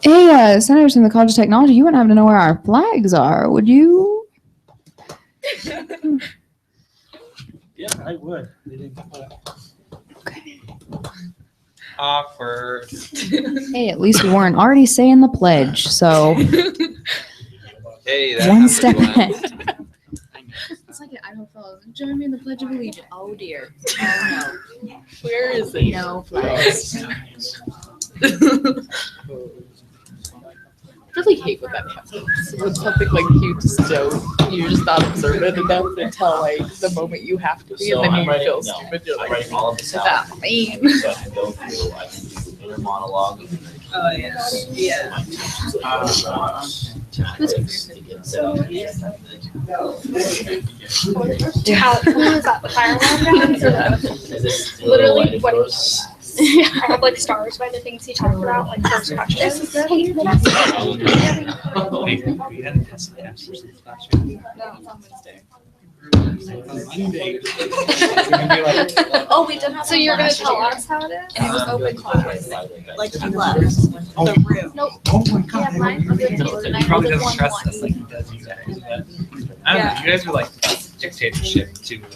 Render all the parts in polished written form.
Hey, senators from the College of Technology, you wouldn't happen to know where our flags are, would you? Yeah, I would. They didn't Okay. Awkward. Hey, at least we weren't already saying the pledge, so Hey, that one happens step when- ahead. It's like an Idaho fellow. Join me in the Pledge of Allegiance. Oh dear. Oh no. Where is it? No flags. I really hate when that happens. When something like you you're just not observant enough until like the moment you have to be, So and then I'm you writing, feel no, stupid. You're I'm like, writing all of this out. that mean? So I can go through, I can do inner monologue. Oh yeah. Yeah. So. How is that the fire alarm guys or the Is this Literally lighted what- doors? I have like stars by the things he talked about, like first questions. Hey, we had a test last year. No, it's on Wednesday. On Monday. Oh, we did have. So you're gonna tell us how it is? And it was open class. Like he left the room. Nope. Oh my Yeah, God. mine was 15th and He I probably was doesn't trust 1-1. us like he does you guys. But I don't know. You guys were like dictatorship to like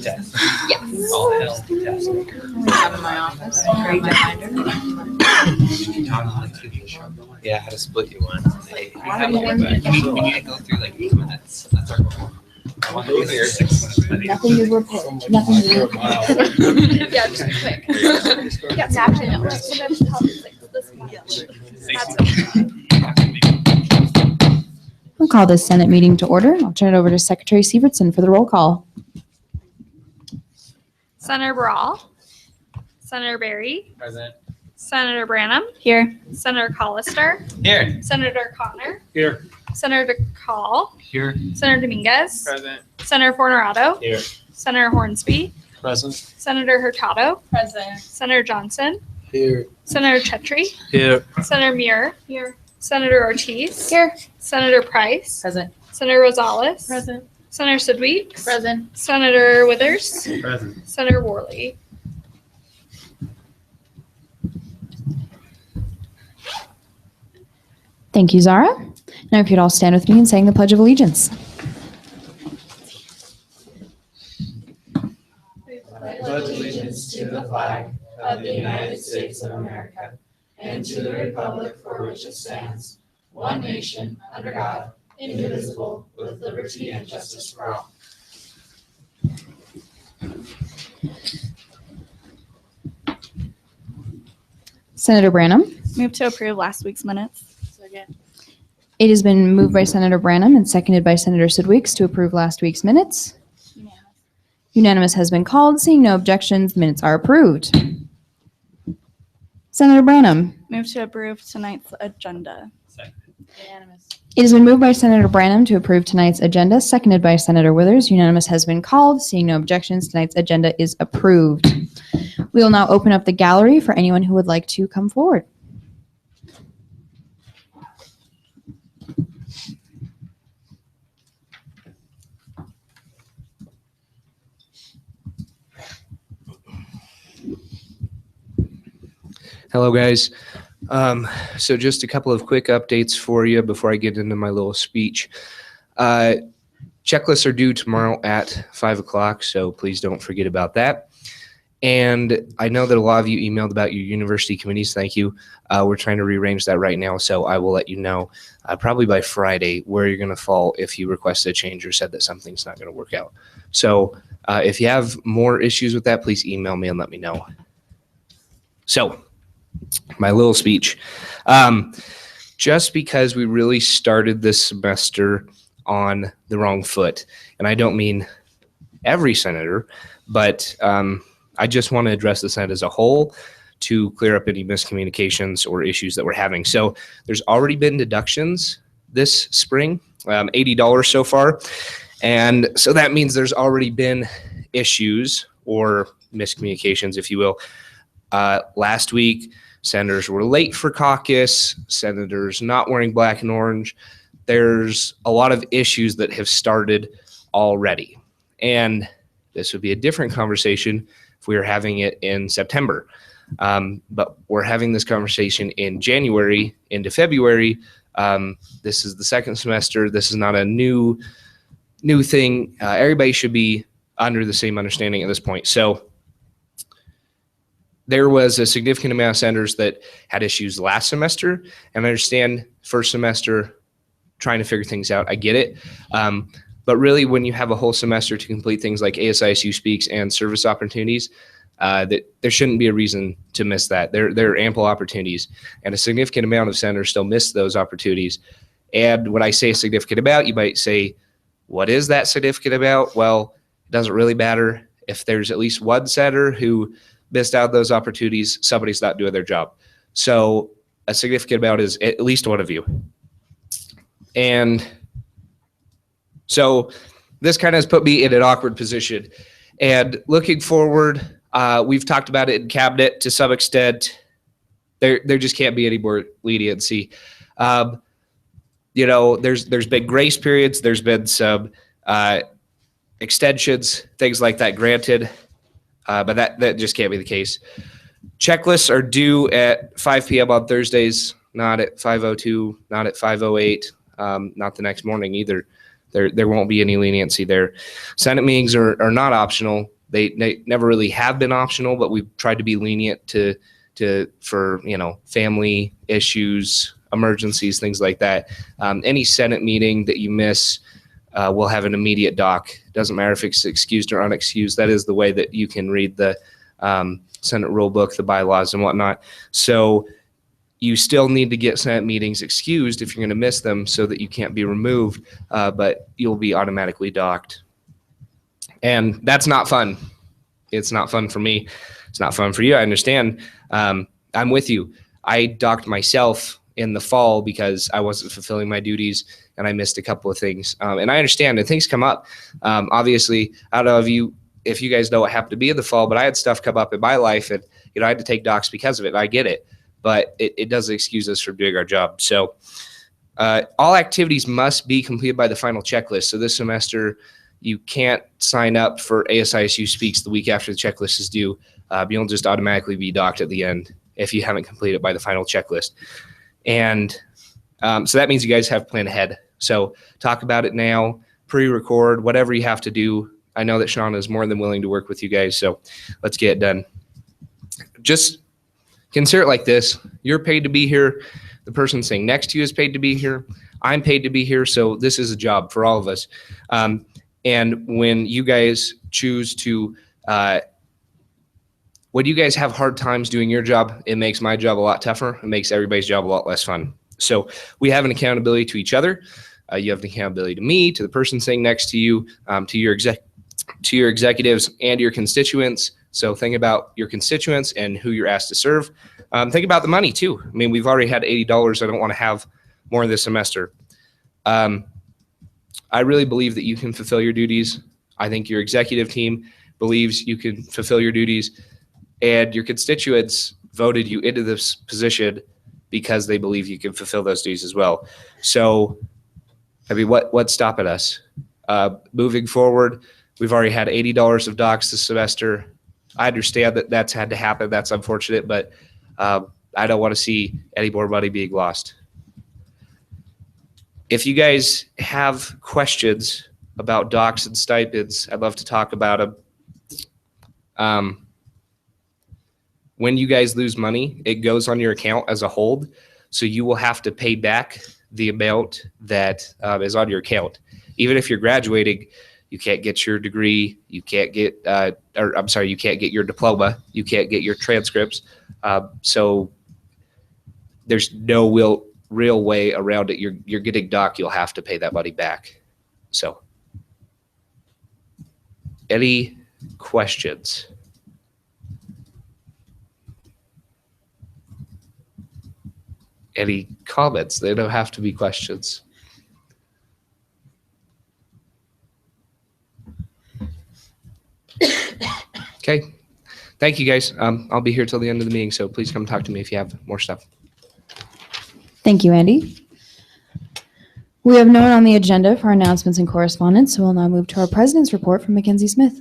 death. Yes. All hell death. We have in my office. Great reminder. Yeah, how to split you one. Hey, We have one, but we need to go through like 8 minutes. That's our goal. I want to go here 6 minutes. but I need to Nothing to report. Nothing to Yeah, just quick. Yeah, it's actually no. Sometimes it helps like this much. We'll call this Senate meeting to order. I'll turn it over to Secretary Severson for the roll call. Senator Brawl, Senator Barry, Present. Senator Branham, Here. Senator Collister, Here. Senator Connor, Here. Senator DeCall, Here. Senator Dominguez, Present. Senator Fornerado, Here. Senator Hornsby, Present. Senator Hurtado, Present. Senator Johnson, Here. Senator Chetry, Here. Senator Muir, Here. Senator Ortiz, Here. Senator Price, Present. Senator Rosales, Present. Senator Sidweeks, Present. Senator Withers, Present. Senator Worley. Thank you, Zara. Now if you'd all stand with me in saying the Pledge of Allegiance. Pledge allegiance to the flag of the United States of America and to the republic for which it stands, one nation, under God, indivisible, with liberty and justice for all. Senator Branham. Move to approve last week's minutes. Second. It has been moved by Senator Branham and seconded by Senator Sidweeks to approve last week's minutes. Unanimous has been called. Seeing no objections, the minutes are approved. Senator Branham. Move to approve tonight's agenda. Unanimous. It has been moved by Senator Branham to approve tonight's agenda, seconded by Senator Withers. Unanimous has been called. Seeing no objections, tonight's agenda is approved. We will now open up the gallery for anyone who would like to come forward. Hello, guys. So just a couple of quick updates for you before I get into my little speech. Checklists are due tomorrow at 5 o'clock, so please don't forget about that. And I know that a lot of you emailed about your university committees. Thank you. We're trying to rearrange that right now, so I will let you know probably by Friday where you're going to fall if you requested a change or said that something's not going to work out. So if you have more issues with that, please email me and let me know. So my little speech. Just because we really started this semester on the wrong foot, and I don't mean every senator, but I just want to address the Senate as a whole to clear up any miscommunications or issues that we're having. So there's already been deductions this spring, $80 so far. And so that means there's already been issues or miscommunications, if you will. Last week, senators were late for caucus, senators not wearing black and orange. There's a lot of issues that have started already. And this would be a different conversation if we were having it in September. But we're having this conversation in January into February. This is the second semester. This is not a new thing. Everybody should be under the same understanding at this point. So there was a significant amount of senators that had issues last semester, and I understand first semester trying to figure things out. I get it. But really, when you have a whole semester to complete things like ASISU Speaks and service opportunities, that there shouldn't be a reason to miss that. There are ample opportunities, and a significant amount of senators still miss those opportunities. And when I say significant amount, you might say, what is that significant amount? Well, it doesn't really matter. If there's at least one senator who missed out those opportunities, somebody's not doing their job. So a significant amount is at least one of you. And so this kind of has put me in an awkward position. And looking forward, we've talked about it in cabinet to some extent. There just can't be any more leniency. There's been grace periods. There's been some extensions, things like that granted. But that just can't be the case. Checklists are due at 5 p.m. on Thursdays, not at 5:02, not at 5:08, not the next morning either. There won't be any leniency there. Senate meetings are not optional. They never really have been optional, but we've tried to be lenient for family issues, emergencies, things like that. Any Senate meeting that you miss will have an immediate doc. Doesn't matter if it's excused or unexcused. That is the way that you can read the Senate rule book, the bylaws, and whatnot. So you still need to get Senate meetings excused if you're going to miss them so that you can't be removed, but you'll be automatically docked. And that's not fun. It's not fun for me. It's not fun for you. I understand. I'm with you. I docked myself in the fall because I wasn't fulfilling my duties and I missed a couple of things. And I understand that things come up. Obviously, I don't know if you guys know what happened to me in the fall, but I had stuff come up in my life and I had to take docks because of it. I get it. But it doesn't excuse us from doing our job. So all activities must be completed by the final checklist. So this semester, you can't sign up for ASISU Speaks the week after the checklist is due. You'll just automatically be docked at the end if you haven't completed by the final checklist. And so that means you guys have planned ahead. So talk about it now, pre-record, whatever you have to do. I know that Shauna is more than willing to work with you guys. So let's get it done. Just consider it like this. You're paid to be here. The person sitting next to you is paid to be here. I'm paid to be here. So this is a job for all of us. And when you guys choose to, when you guys have hard times doing your job, it makes my job a lot tougher. It makes everybody's job a lot less fun. So we have an accountability to each other. You have an accountability to me, to the person sitting next to you, to your executives and your constituents. So think about your constituents and who you're asked to serve. Think about the money too. I mean, we've already had $80. I don't want to have more this semester. I really believe that you can fulfill your duties. I think your executive team believes you can fulfill your duties, and your constituents voted you into this position because they believe you can fulfill those duties as well. So, I mean, what's stopping us? Moving forward, we've already had $80 of docs this semester. I understand that that's had to happen. That's unfortunate, but I don't want to see any more money being lost. If you guys have questions about docs and stipends, I'd love to talk about them. When you guys lose money, it goes on your account as a hold, so you will have to pay back the amount that is on your account. Even if you're graduating, you can't get your degree, you can't get, you can't get your diploma, you can't get your transcripts. So there's no real way around it. You're getting docked, you'll have to pay that money back. So, any questions? Any comments? They don't have to be questions. Okay. Thank you, guys. I'll be here till the end of the meeting, so please come talk to me if you have more stuff. Thank you, Andy. We have no one on the agenda for announcements and correspondence, so we'll now move to our president's report from Mackenzie Smith.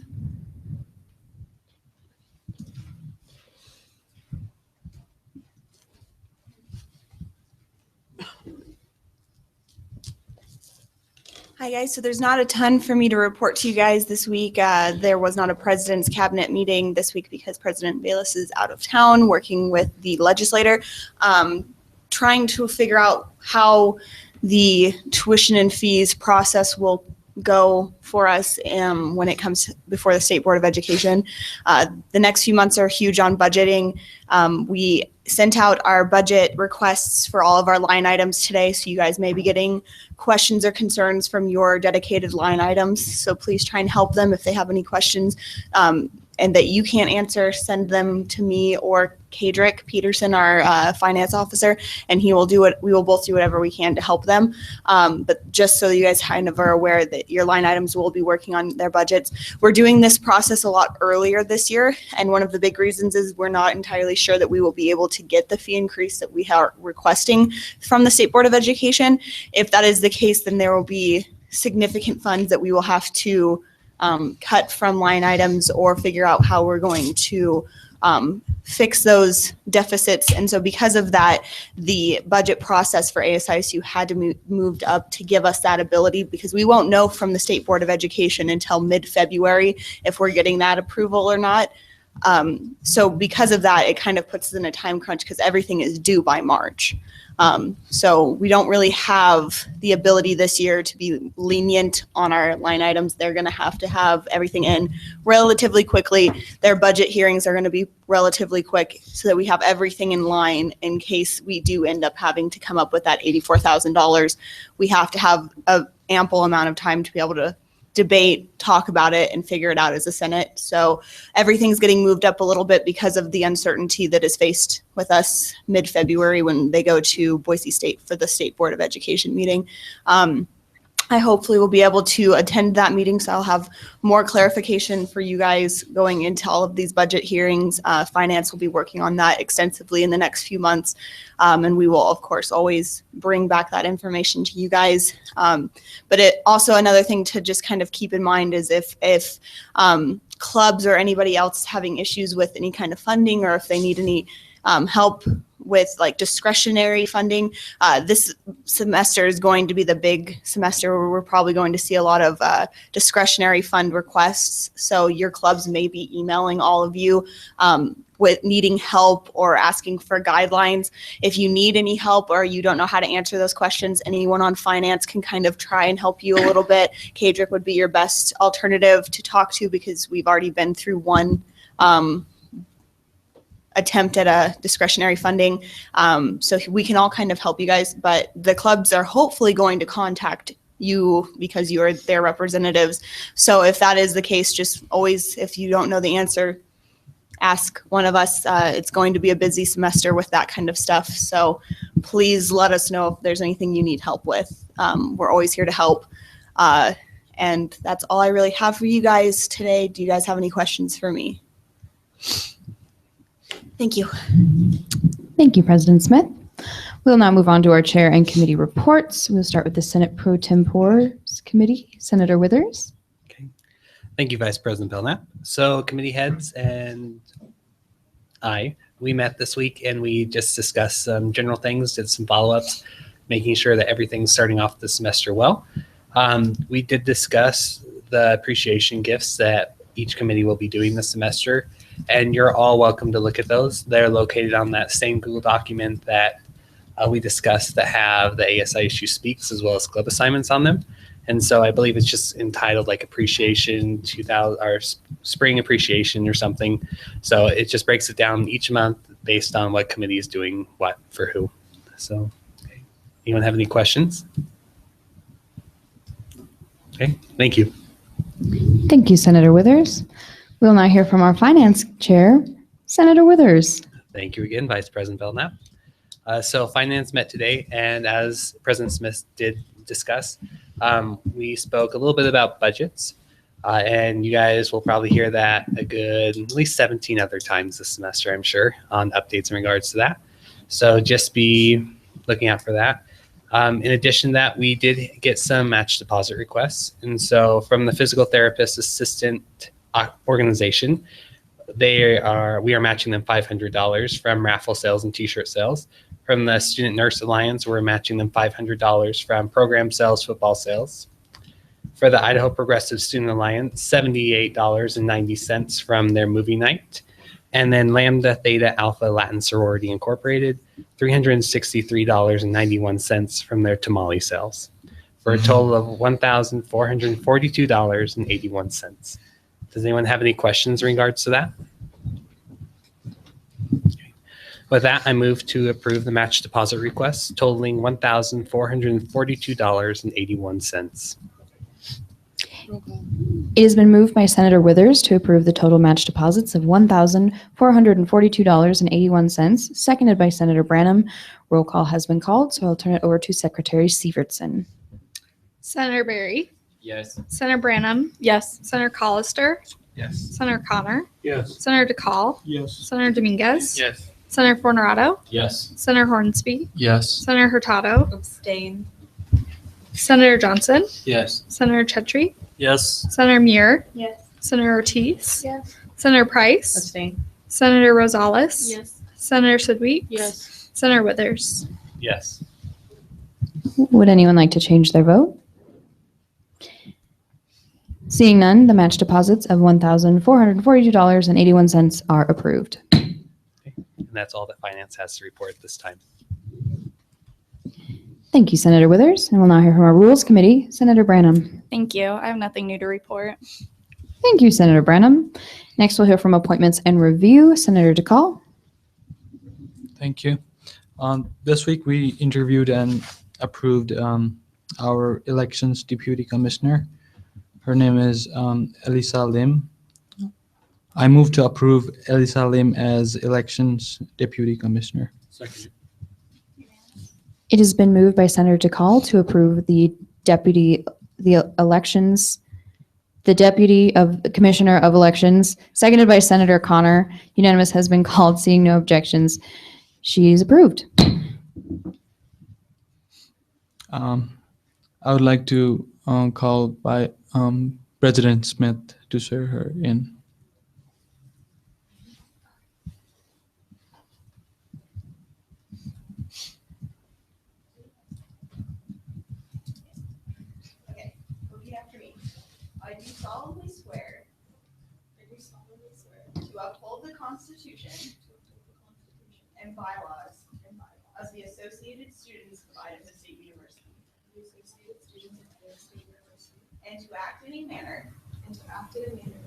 Hi guys, so there's not a ton for me to report to you guys this week. There was not a president's cabinet meeting this week because President Bayless is out of town working with the legislator, trying to figure out how the tuition and fees process will go for us when it comes before the State Board of Education. The next few months are huge on budgeting. We sent out our budget requests for all of our line items today, so you guys may be getting questions or concerns from your dedicated line items. So please try and help them if they have any questions and that you can't answer, send them to me or Kadrick Peterson, our finance officer, and we will both do whatever we can to help them. But just so you guys kind of are aware that your line items will be working on their budgets. We're doing this process a lot earlier this year, and one of the big reasons is we're not entirely sure that we will be able to get the fee increase that we are requesting from the State Board of Education. If that is the case, then there will be significant funds that we will have to cut from line items or figure out how we're going to fix those deficits. And so because of that, the budget process for ASISU had to moved up to give us that ability, because we won't know from the State Board of Education until mid-February if we're getting that approval or not. So because of that, it kind of puts us in a time crunch because everything is due by March. So we don't really have the ability this year to be lenient on our line items. They're going to have everything in relatively quickly. Their budget hearings are going to be relatively quick so that we have everything in line in case we do end up having to come up with that $84,000. We have to have an ample amount of time to be able to debate, talk about it, and figure it out as a Senate. So everything's getting moved up a little bit because of the uncertainty that is faced with us mid-February when they go to Boise State for the State Board of Education meeting. I hopefully will be able to attend that meeting, so I'll have more clarification for you guys going into all of these budget hearings. Finance will be working on that extensively in the next few months, and we will, of course, always bring back that information to you guys. But it also, another thing to just kind of keep in mind is if clubs or anybody else having issues with any kind of funding, or if they need any help with like discretionary funding, this semester is going to be the big semester where we're probably going to see a lot of discretionary fund requests. So your clubs may be emailing all of you with needing help or asking for guidelines. If you need any help or you don't know how to answer those questions, anyone on finance can kind of try and help you a little bit. Kadrick would be your best alternative to talk to because we've already been through one attempt at a discretionary funding. So we can all kind of help you guys, but the clubs are hopefully going to contact you because you are their representatives. So if that is the case, just always, if you don't know the answer, ask one of us. It's going to be a busy semester with that kind of stuff. So please let us know if there's anything you need help with. We're always here to help. And that's all I really have for you guys today. Do you guys have any questions for me? Thank you. Thank you, President Smith. We'll now move on to our chair and committee reports. We'll start with the Senate Pro Tempore's Committee. Senator Withers. Thank you, Vice President Belknap. So committee heads and we met this week and we just discussed some general things, did some follow-ups, making sure that everything's starting off the semester well. We did discuss the appreciation gifts that each committee will be doing this semester, and you're all welcome to look at those. They're located on that same Google document that we discussed that have the ASISU Speaks as well as club assignments on them. And so I believe it's just entitled like Appreciation 2000 or Spring Appreciation or something. So it just breaks it down each month based on what committee is doing what for who. So, okay. Anyone have any questions? Okay, thank you. Thank you, Senator Withers. We'll now hear from our Finance Chair, Senator Withers. Thank you again, Vice President Belknap. So Finance met today, and as President Smith did discuss, we spoke a little bit about budgets, and you guys will probably hear that a good at least 17 other times this semester, I'm sure, on updates in regards to that. So just be looking out for that. In addition to that, we did get some match deposit requests. And so from the Physical Therapist Assistant organization, we are matching them $500 from raffle sales and t-shirt sales. From the Student Nurse Alliance, we're matching them $500 from program sales, football sales. For the Idaho Progressive Student Alliance, $78.90 from their movie night. And then Lambda Theta Alpha Latin Sorority Incorporated, $363.91 from their tamale sales, for a total of $1,442.81. Does anyone have any questions in regards to that? Okay. With that, I move to approve the match deposit request totaling $1,442.81. It has been moved by Senator Withers to approve the total match deposits of $1,442.81, seconded by Senator Branham. Roll call has been called, so I'll turn it over to Secretary Severson. Senator Barry, Yes. Senator Branham, Yes. Senator Colister, Yes. Senator Connor, Yes. Senator DeCall, Yes. Senator Dominguez, Yes. Senator Fornerado, Yes. Senator Hornsby, Yes. Senator Hurtado, Abstain. Senator Johnson, Yes. Senator Chetry, Yes. Senator Muir, Yes. Senator Ortiz, Yes. Senator Price, Abstain. Senator Rosales, Yes. Senator Sidweek, Yes. Senator Withers. Yes. Would anyone like to change their vote? Seeing none, the match deposits of $1,442.81 are approved. And that's all that finance has to report at this time. Thank you, Senator Withers. And we'll now hear from our Rules Committee, Senator Branham. Thank you. I have nothing new to report. Thank you, Senator Branham. Next, we'll hear from Appointments and Review, Senator DeCall. Thank you. This week we interviewed and approved our elections deputy commissioner. Her name is Elisa Lim. I move to approve Elisa Lim as elections deputy commissioner. Second. It has been moved by Senator DeCall to approve the deputy of the Commissioner of Elections, seconded by Senator Connor. Unanimous has been called. Seeing no objections, she is approved. I would like to call by President Smith to swear her in. Okay, repeat after me. I do solemnly swear to uphold the Constitution and bylaws of the Associated Students of Idaho State University, and to act in a manner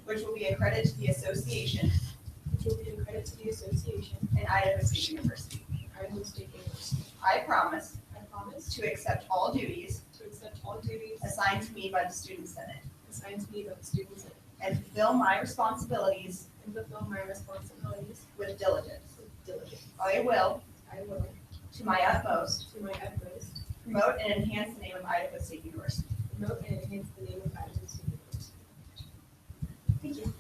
which will be a credit to the association and Idaho State University. I promise to accept all duties assigned to me by the Student Senate and fulfill my responsibilities with diligence. I will, to my utmost, promote and enhance the name of Idaho State University. Thank you.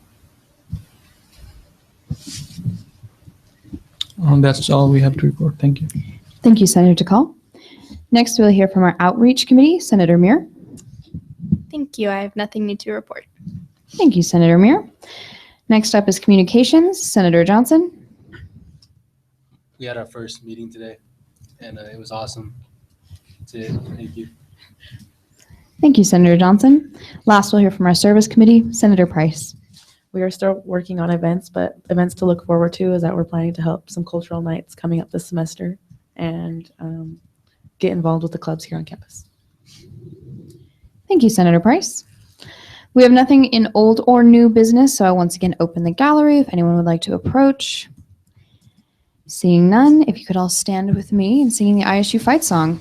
That's all we have to report. Thank you. Thank you, Senator DeCall. Next, we'll hear from our Outreach Committee, Senator Muir. Thank you. I have nothing new to report. Thank you, Senator Muir. Next up is Communications, Senator Johnson. We had our first meeting today, and it was awesome. That's it. Thank you. Thank you, Senator Johnson. Last, we'll hear from our Service Committee, Senator Price. We are still working on events, but events to look forward to is that we're planning to help some cultural nights coming up this semester and get involved with the clubs here on campus. Thank you, Senator Price. We have nothing in old or new business, so I once again open the gallery if anyone would like to approach. Seeing none, if you could all stand with me in singing the ISU fight song.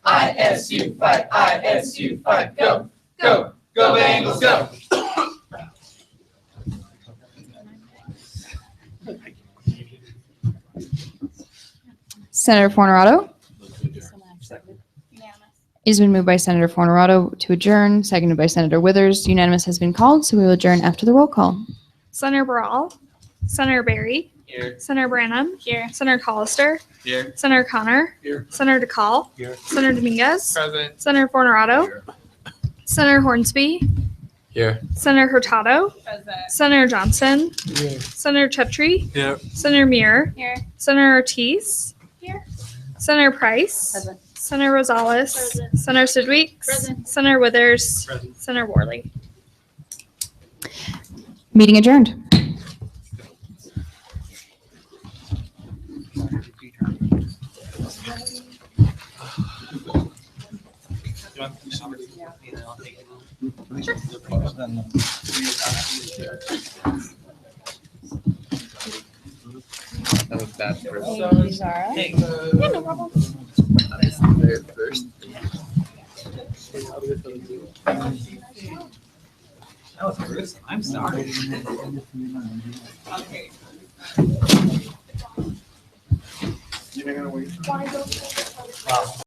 ISU fight, ISU fight, go, go, go Bengals, go. Senator Fornerado. It's been moved by Senator Fortunato to adjourn, seconded by Senator Withers. Unanimous has been called, so we will adjourn after the roll call. Senator Barral. Senator Barry. Here. Senator Branham. Here. Senator Hollister. Here. Senator Connor. Here. Senator DeCall. Here. Senator Dominguez. Present. Senator Fortunato. Senator Hornsby. Here. Senator Hurtado. Present. Senator Johnson. Here. Senator Chetry. Here. Senator Muir. Here. Senator Ortiz. Here. Senator Price. Present. Senator Rosales. Present. Senator Sidweeks. Present. Senator Withers. Present. Senator Worley. Meeting adjourned. That was bad for Sorry, Zara. Hey. Yeah, no problem. That was gruesome. I'm sorry. Okay. Wow.